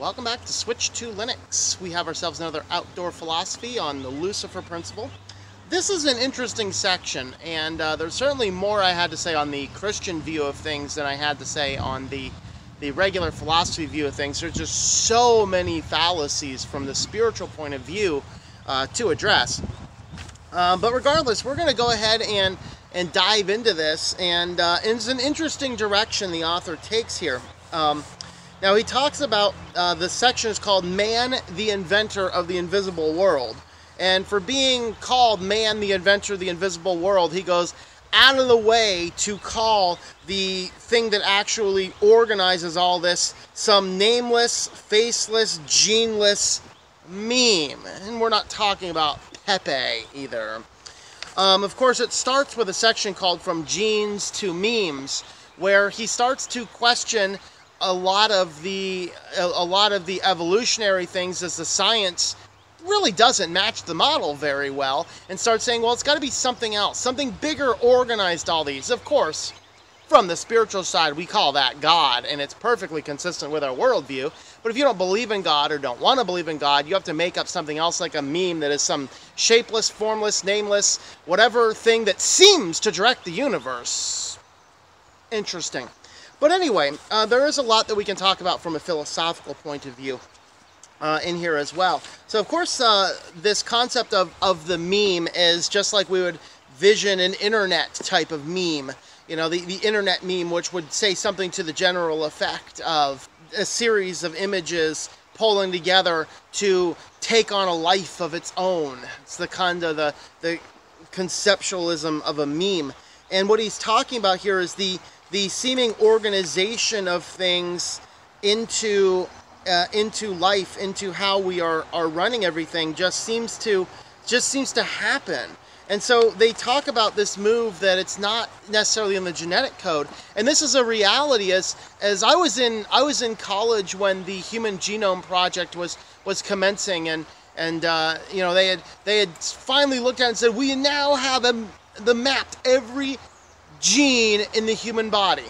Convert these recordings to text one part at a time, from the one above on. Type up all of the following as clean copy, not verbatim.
Welcome back to Switch to Linux. We have ourselves another outdoor philosophy on the Lucifer principle. This is an interesting section, and there's certainly more I had to say on the Christian view of things than I had to say on the regular philosophy view of things. There's just so many fallacies from the spiritual point of view to address. But regardless, we're going to go ahead and dive into this, and it's an interesting direction the author takes here. Now he talks about, the section is called Man, the Inventor of the Invisible World. And for being called Man, the Inventor of the Invisible World, he goes out of the way to call the thing that actually organizes all this some nameless, faceless, geneless meme. And we're not talking about Pepe either. Of course, it starts with a section called From Genes to Memes, where he starts to question a lot of the evolutionary things, as the science really doesn't match the model very well, and starts saying, well, it's got to be something else, something bigger organized all these. Of course, from the spiritual side, we call that God, and it's perfectly consistent with our worldview. But if you don't believe in God or don't want to believe in God, you have to make up something else, like a meme that is some shapeless, formless, nameless, whatever thing that seems to direct the universe. Interesting. But anyway, there is a lot that we can talk about from a philosophical point of view in here as well. So of course, this concept of the meme is just like we would vision an internet type of meme. You know, the internet meme, which would say something to the general effect of a series of images pulling together to take on a life of its own. It's the kind of the conceptualism of a meme. And what he's talking about here is the seeming organization of things into life, into how we are running everything, just seems to happen. And so they talk about this move that it's not necessarily in the genetic code, and this is a reality. As I was in college when the Human Genome Project was commencing, and you know, they had finally looked at it and said, we now have mapped every gene in the human body.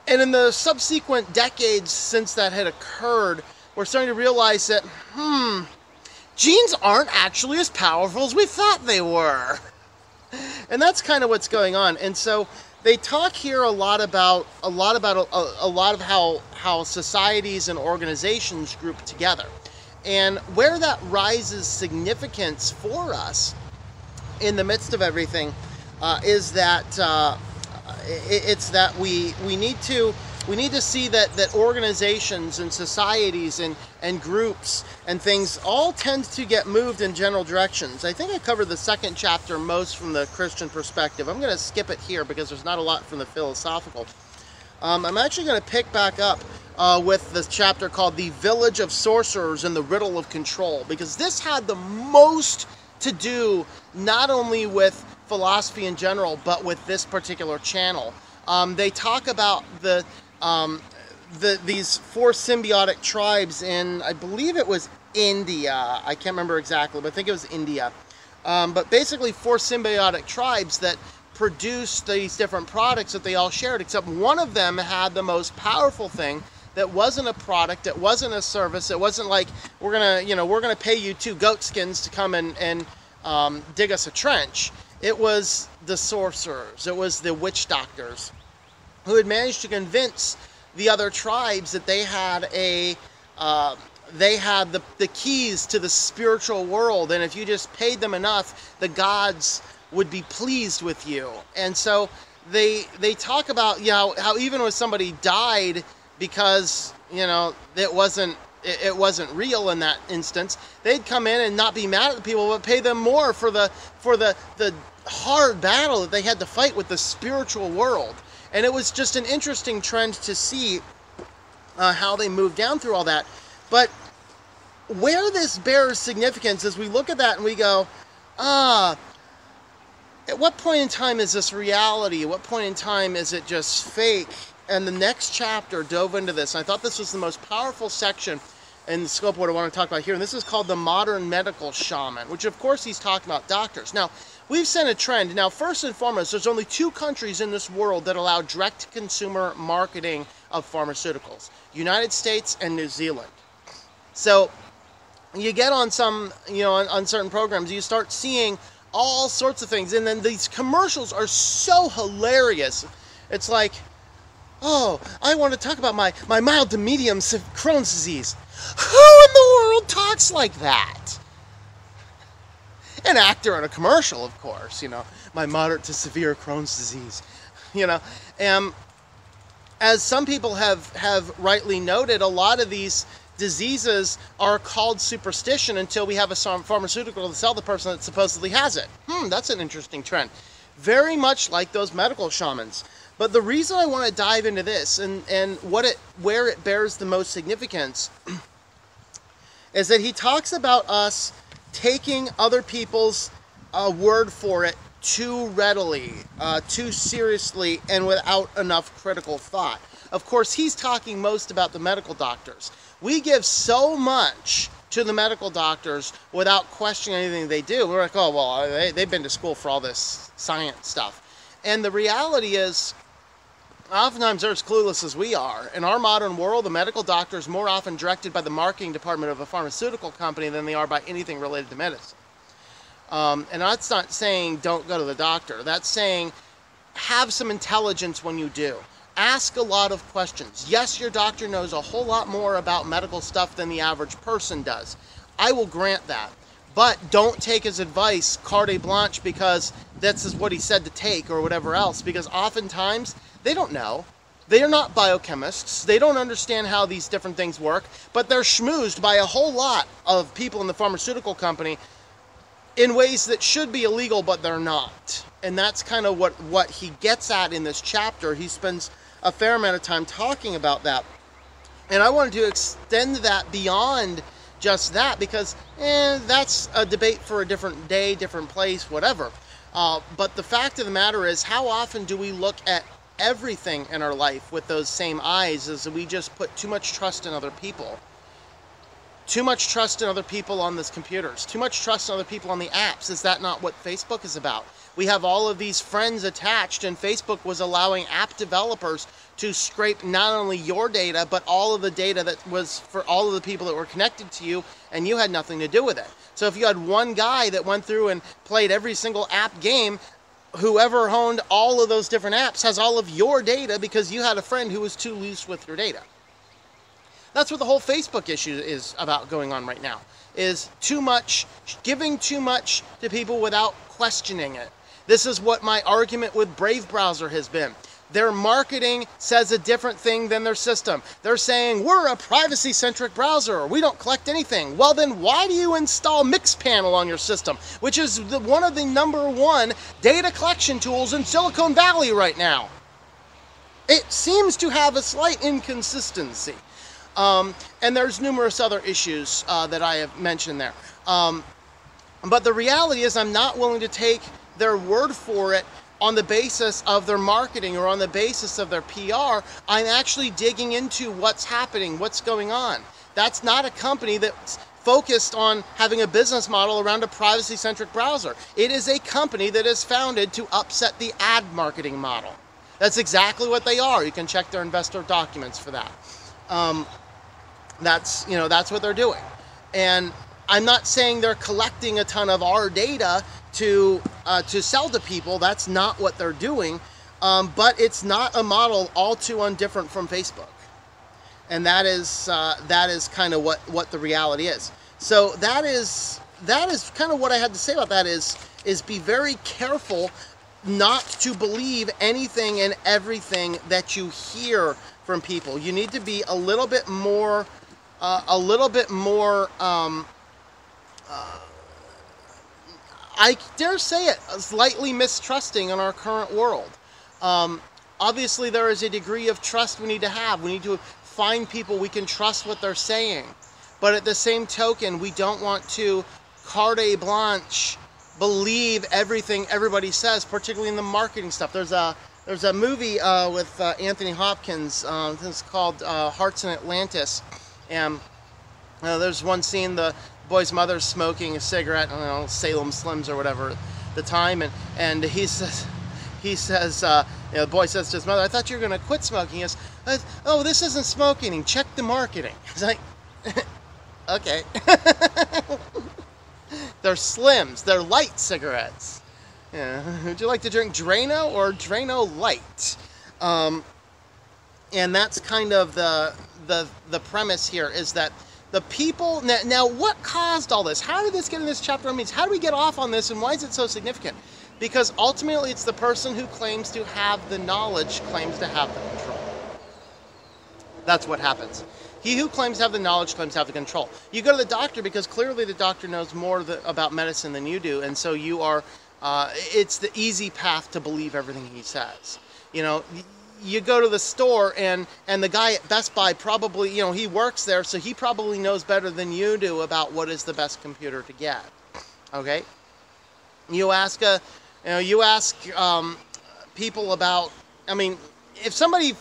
And in the subsequent decades since that had occurred, we're starting to realize that, genes aren't actually as powerful as we thought they were. And that's kind of what's going on. And so they talk here a lot about how societies and organizations group together. And where that rises significance for us in the midst of everything is that it's that we need to see that organizations and societies and groups and things all tend to get moved in general directions. I think I covered the second chapter most from the Christian perspective. I'm going to skip it here because there's not a lot from the philosophical. I'm actually going to pick back up with the chapter called The Village of Sorcerers and the Riddle of Control, because this had the most to do not only with philosophy in general, but with this particular channel. They talk about these four symbiotic tribes in, I believe it was India. I can't remember exactly, but I think it was India. But basically four symbiotic tribes that produced these different products that they all shared, except one of them had the most powerful thing that wasn't a product, it wasn't a service, it wasn't like, we're gonna pay you 2 goat skins to come and dig us a trench. It was the sorcerers, it was the witch doctors, who had managed to convince the other tribes that they had the keys to the spiritual world, and if you just paid them enough, the gods would be pleased with you. And so they talk about, you know, how even when somebody died because, you know, it wasn't real in that instance, they'd come in and not be mad at the people, but pay them more for the hard battle that they had to fight with the spiritual world. And it was just an interesting trend to see how they moved down through all that. But where this bears significance is we look at that and we go, at what point in time is this reality? At what point in time is it just fake? And the next chapter dove into this. And I thought this was the most powerful section in the scope of what I want to talk about here. And this is called the modern medical shaman, which of course he's talking about doctors. Now, we've seen a trend. Now, first and foremost, there's only 2 countries in this world that allow direct-to-consumer marketing of pharmaceuticals, United States and New Zealand. So you get on some, on certain programs, you start seeing all sorts of things, and then these commercials are so hilarious. It's like, oh, I want to talk about my mild to medium Crohn's disease. Who in the world talks like that? An actor in a commercial, of course, my moderate to severe Crohn's disease, as some people have rightly noted, a lot of these diseases are called superstition until we have a pharmaceutical to sell the person that supposedly has it. That's an interesting trend. Very much like those medical shamans. But the reason I want to dive into this and where it bears the most significance is that he talks about us taking other people's word for it too readily, too seriously, and without enough critical thought. Of course, he's talking most about the medical doctors. We give so much to the medical doctors without questioning anything they do. We're like, oh, well, they've been to school for all this science stuff. And the reality is, oftentimes they're as clueless as we are. In our modern world, the medical doctor is more often directed by the marketing department of a pharmaceutical company than they are by anything related to medicine. And that's not saying don't go to the doctor. That's saying have some intelligence when you do. Ask a lot of questions. Yes, your doctor knows a whole lot more about medical stuff than the average person does. I will grant that. But don't take his advice carte blanche because that's what he said to take or whatever else, because oftentimes they don't know. They are not biochemists. They don't understand how these different things work, but they're schmoozed by a whole lot of people in the pharmaceutical company in ways that should be illegal, but they're not. And that's kind of what he gets at in this chapter. He spends a fair amount of time talking about that. And I wanted to extend that beyond just that because that's a debate for a different day, different place, whatever. But the fact of the matter is, how often do we look at everything in our life with those same eyes as we just put too much trust in other people? Too much trust in other people on these computers. Too much trust in other people on the apps. Is that not what Facebook is about? We have all of these friends attached, and Facebook was allowing app developers to scrape not only your data, but all of the data that was for all of the people that were connected to you, and you had nothing to do with it. So if you had one guy that went through and played every single app game, whoever owned all of those different apps has all of your data because you had a friend who was too loose with your data. That's what the whole Facebook issue is about going on right now, is too much, giving too much to people without questioning it. This is what my argument with Brave Browser has been. Their marketing says a different thing than their system. They're saying, we're a privacy-centric browser. We don't collect anything. Well, then why do you install Mixpanel on your system, which is one of the #1 data collection tools in Silicon Valley right now? It seems to have a slight inconsistency. And there's numerous other issues that I have mentioned there. But the reality is I'm not willing to take their word for it on the basis of their marketing or on the basis of their PR. I'm actually digging into what's happening, what's going on. That's not a company that's focused on having a business model around a privacy-centric browser. It is a company that is founded to upset the ad marketing model. That's exactly what they are. You can check their investor documents for that. That's what they're doing. And I'm not saying they're collecting a ton of our data to sell to people. That's not what they're doing. But it's not a model all too undifferent from Facebook. And that is kind of what the reality is. So that is kind of what I had to say about that is be very careful not to believe anything and everything that you hear from people. You need to be a little bit more I dare say it, slightly mistrusting in our current world. Obviously, there is a degree of trust we need to have. We need to find people we can trust what they're saying. But at the same token, we don't want to carte blanche believe everything everybody says, particularly in the marketing stuff. There's a movie with Anthony Hopkins. It's called Hearts in Atlantis. And there's one scene, the boy's mother's smoking a cigarette, Salem Slims or whatever at the time, and he says, the boy says to his mother, I thought you were going to quit smoking. He goes, Oh, this isn't smoke eating. Check the marketing. It's like, okay. They're Slims. They're light cigarettes. Yeah. Would you like to drink Drano or Drano Light? And that's kind of the premise here, is that the people... Now, what caused all this? How did this get in this chapter? I mean, how do we get off on this, and why is it so significant? Because ultimately, it's the person who claims to have the knowledge claims to have the control. That's what happens. He who claims to have the knowledge claims to have the control. You go to the doctor because clearly the doctor knows more about medicine than you do, and so you are... it's the easy path to believe everything he says. You know, you go to the store, and the guy at Best Buy probably, you know, he works there, so he probably knows better than you do about what is the best computer to get. Okay? You ask people about, I mean, if somebody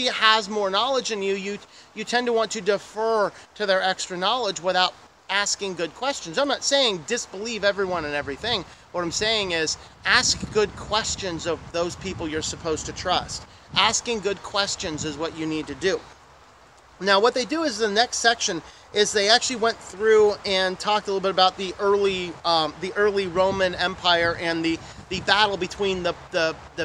has more knowledge than you tend to want to defer to their extra knowledge without asking good questions. I'm not saying disbelieve everyone and everything. What I'm saying is ask good questions of those people you're supposed to trust. Asking good questions is what you need to do. Now, what they do is the next section is they actually went through and talked a little bit about the early Roman Empire and the battle between the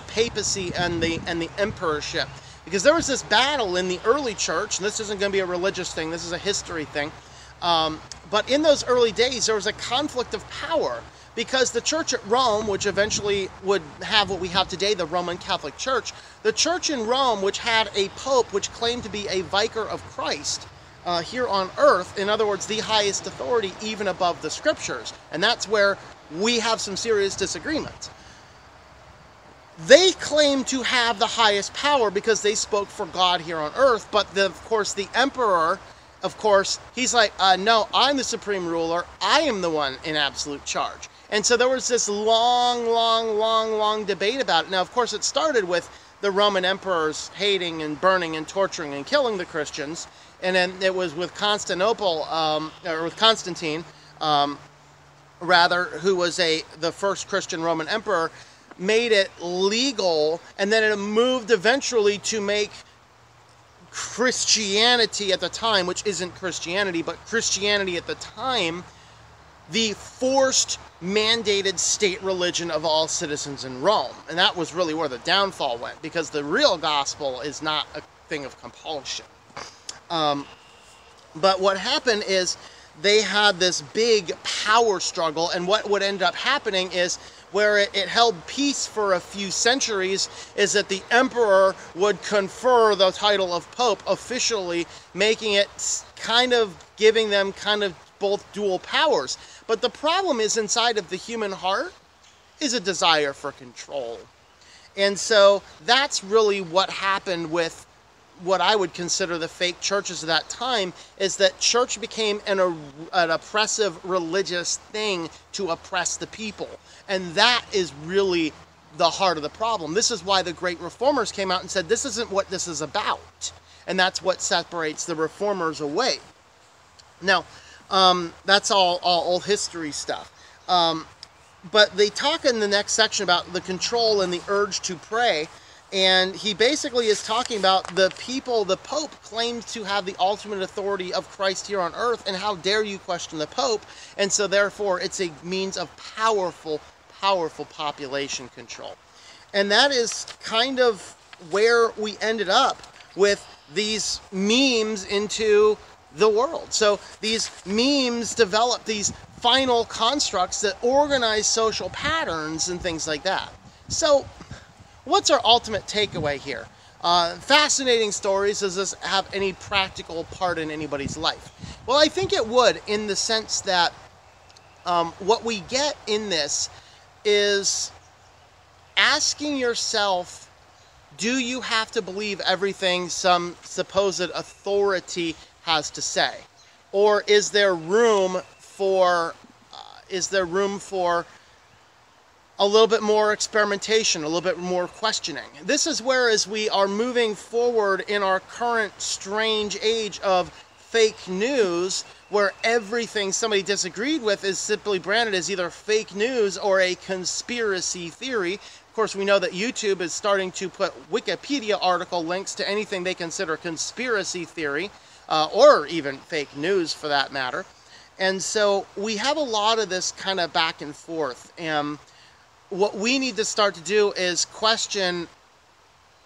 papacy and the emperorship. Because there was this battle in the early church, and this isn't going to be a religious thing, this is a history thing. But in those early days, there was a conflict of power, because the church at Rome, which eventually would have what we have today, the Roman Catholic Church, the church in Rome, which had a pope which claimed to be a vicar of Christ here on earth, in other words, the highest authority even above the scriptures, and that's where we have some serious disagreements. They claim to have the highest power because they spoke for God here on earth, but of course the emperor, of course, he's like, no, I'm the supreme ruler. I am the one in absolute charge. And so there was this long debate about it. Now, of course, it started with the Roman emperors hating and burning and torturing and killing the Christians. And then it was with Constantine, who was the first Christian Roman emperor, made it legal. And then it moved eventually to make Christianity at the time, which isn't Christianity, but Christianity at the time, the forced, mandated state religion of all citizens in Rome. And that was really where the downfall went, because the real gospel is not a thing of compulsion. But what happened is they had this big power struggle, and what would end up happening is, where it held peace for a few centuries, is that the emperor would confer the title of pope officially, making it kind of giving them kind of both dual powers. But the problem is, inside of the human heart is a desire for control. And so that's really what happened with what I would consider the fake churches of that time, is that church became an oppressive religious thing to oppress the people. And that is really the heart of the problem. This is why the great reformers came out and said, this isn't what this is about. And that's what separates the reformers away. Now, that's all old history stuff. But they talk in the next section about the control and the urge to pray. And he basically is talking about the people. The Pope claims to have the ultimate authority of Christ here on earth, and how dare you question the Pope? And so therefore it's a means of powerful population control. And that is kind of where we ended up with these memes into the world. So these memes develop these final constructs that organize social patterns and things like that. So what's our ultimate takeaway here? Fascinating stories. Does this have any practical part in anybody's life? Well, I think it would, in the sense that what we get in this is asking yourself, do you have to believe everything some supposed authority has to say? Or is there room for a little bit more experimentation, a little bit more questioning? This is where, as we are moving forward in our current strange age of fake news, where everything somebody disagreed with is simply branded as either fake news or a conspiracy theory, Of course, we know that YouTube is starting to put Wikipedia article links to anything they consider conspiracy theory, or even fake news for that matter. And so we have a lot of this kind of back and forth. And what we need to start to do is question,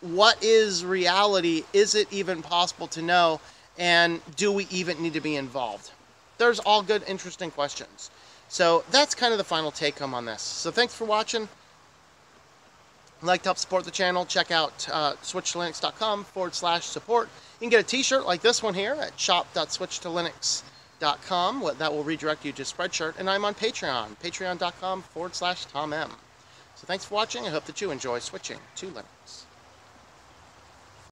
what is reality? Is it even possible to know? And do we even need to be involved? There's all good, interesting questions. So that's kind of the final take home on this. So thanks for watching. If you'd like to help support the channel, check out switchtolinux.com/support. You can get a t-shirt like this one here at shop.switchtolinux.com. That will redirect you to Spreadshirt. And I'm on Patreon, patreon.com/TomM. So thanks for watching. I hope that you enjoy switching to Linux.